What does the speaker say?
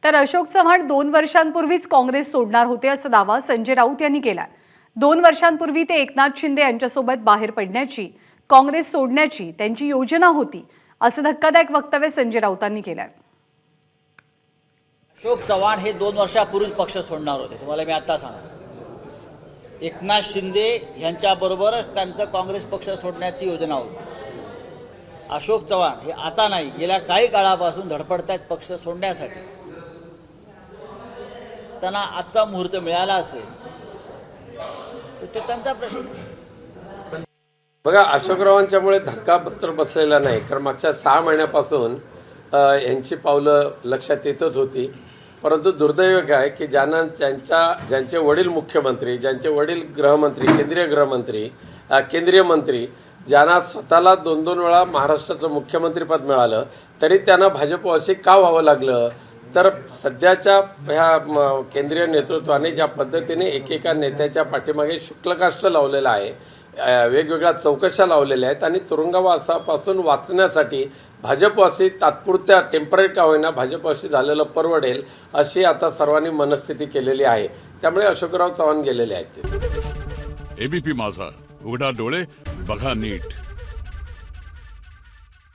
तर अशोक चव्हाण 2 वर्षांपूर्वीच काँग्रेस सोडणार होते असा दावा संजय राऊत यांनी केलाय। 2 वर्षांपूर्वी ते एकनाथ शिंदे यांच्यासोबत बाहेर पडण्याची, काँग्रेस सोडण्याची त्यांची योजना होती असं धक्कादायक वक्तव्य संजय राऊतांनी केलंय। अशोक चव्हाण हे 2 वर्षापूर्वीच पक्ष सोडणार होते, तुम्हाला मी आता सांगतो। एकनाथ शिंदे यांच्याबरोबरच त्यांचं काँग्रेस पक्ष सोडण्याची योजना होती। अशोक चव्हाण हे आता नाही, गेल्या काही काळापासून धडपडतायत पक्ष सोडण्यासाठी। त्यांना आजचा मुहूर्त मिळाला असेल तर ते त्यांचा प्रश्न। बघा, अशोकरावांच्यामुळे धक्कापत्र बसलेला नाही, कारण मागच्या 6 महिन्यापासून यांची पावलं लक्षात येतच होती। परंतु दुर्दैव काय की ज्यांचे वडील मुख्यमंत्री, ज्यांचे वडील गृहमंत्री, केंद्रीय मंत्री, ज्यांना स्वतःला 2-2 वेळा महाराष्ट्राचं मुख्यमंत्रीपद मिळालं, तरी त्यांना भाजपवासी का व्हावं लागलं? तर सध्याच्या ह्या केंद्रीय नेतृत्वाने ज्या पद्धतीने एकेका नेत्याच्या पाठीमागे शुक्लकाष्ठ लावलेलं आहे, वेगवेगळ्या चौकशा लावलेल्या आहेत आणि तुरुंगवासापासून वाचण्यासाठी भाजपवासी तात्पुरत्या टेम्पररी का होईना भाजपवासी झालेलं परवडेल अशी आता सर्वांनी मनस्थिती केलेली आहे। त्यामुळे अशोकराव चव्हाण गेलेले आहेत। एबीपी माझा, उघडा डोळे बघा नीट।